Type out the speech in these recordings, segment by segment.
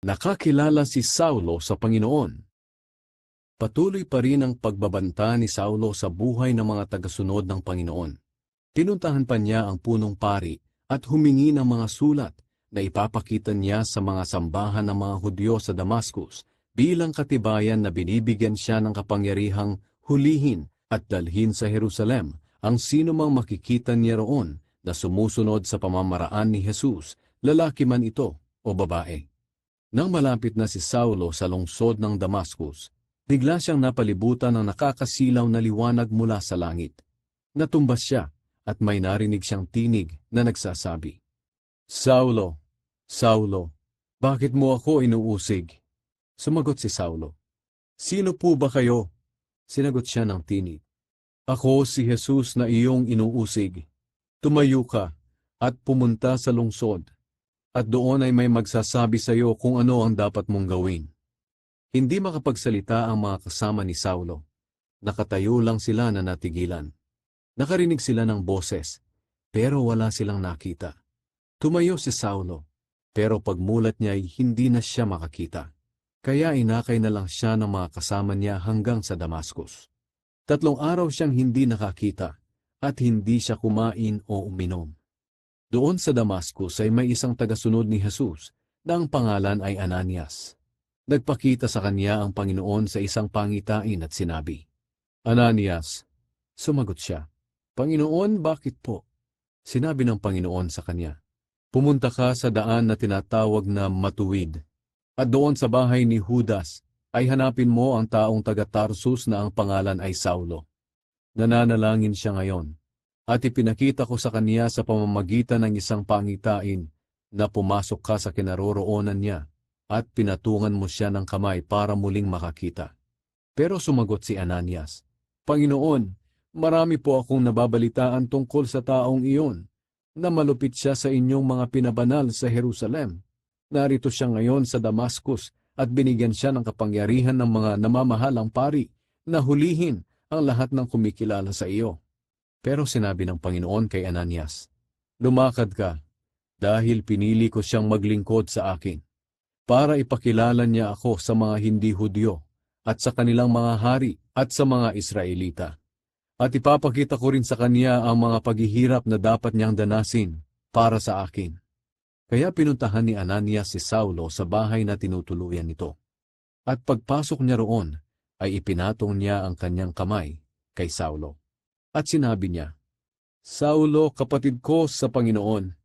Nakakilala si Saulo sa Panginoon. Patuloy pa rin ang pagbabanta ni Saulo sa buhay ng mga tagasunod ng Panginoon. Pinuntahan pa niya ang punong pari at humingi ng mga sulat na ipapakita niya sa mga sambahan ng mga Hudyo sa Damascus bilang katibayan na binibigyan siya ng kapangyarihang hulihin at dalhin sa Jerusalem ang sinumang makikita niya roon na sumusunod sa pamamaraan ni Jesus, lalaki man ito o babae. Nang malapit na si Saulo sa lungsod ng Damascus, bigla siyang napalibutan ng nakakasilaw na liwanag mula sa langit. Natumbas siya at may narinig siyang tinig na nagsasabi, "Saulo, Saulo, bakit mo ako inuusig?" Sumagot si Saulo, "Sino po ba kayo?" Sinagot siya ng tinig, "Ako si Jesus na iyong inuusig. Tumayo ka at pumunta sa lungsod. At doon ay may magsasabi sa iyo kung ano ang dapat mong gawin." Hindi makapagsalita ang mga kasama ni Saulo. Nakatayo lang sila na natigilan. Nakarinig sila ng boses, pero wala silang nakita. Tumayo si Saulo, pero pagmulat niya ay hindi na siya makakita. Kaya inakay na lang siya ng mga kasama niya hanggang sa Damascus. 3 araw siyang hindi nakakita at hindi siya kumain o uminom. Doon sa Damascus ay may isang tagasunod ni Jesus na ang pangalan ay Ananias. Nagpakita sa kanya ang Panginoon sa isang pangitain at sinabi, "Ananias." Sumagot siya, "Panginoon, bakit po?" Sinabi ng Panginoon sa kanya, "Pumunta ka sa daan na tinatawag na Matuwid, at doon sa bahay ni Judas ay hanapin mo ang taong taga-Tarsus na ang pangalan ay Saulo. Nananalangin siya ngayon. At ipinakita ko sa kanya sa pamamagitan ng isang pangitain na pumasok ka sa kinaroroonan niya at pinatungan mo siya ng kamay para muling makakita." Pero sumagot si Ananias, "Panginoon, marami po akong nababalitaan tungkol sa taong iyon, na malupit siya sa inyong mga pinabanal sa Jerusalem. Narito siya ngayon sa Damascus at binigyan siya ng kapangyarihan ng mga namamahalang pari na hulihin ang lahat ng kumikilala sa iyo." Pero sinabi ng Panginoon kay Ananias, "Lumakad ka, dahil pinili ko siyang maglingkod sa akin, para ipakilala niya ako sa mga hindi Hudyo at sa kanilang mga hari at sa mga Israelita. At ipapakita ko rin sa kanya ang mga paghihirap na dapat niyang danasin para sa akin." Kaya pinuntahan ni Ananias si Saulo sa bahay na tinutuluyan nito. At pagpasok niya roon, ay ipinatong niya ang kanyang kamay kay Saulo. At sinabi niya, "Saulo, kapatid ko sa Panginoon,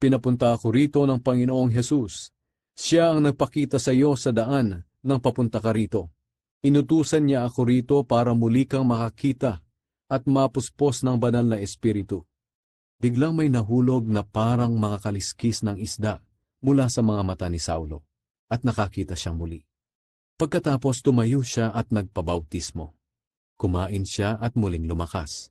pinapunta ako rito ng Panginoong Jesus. Siya ang nagpakita sa iyo sa daan nang papunta ka rito. Inutusan niya ako rito para muli kang makakita at mapuspos ng banal na espiritu." Biglang may nahulog na parang mga kaliskis ng isda mula sa mga mata ni Saulo, at nakakita siyang muli. Pagkatapos tumayo siya at nagpabautismo. Kumain siya at muling lumakas.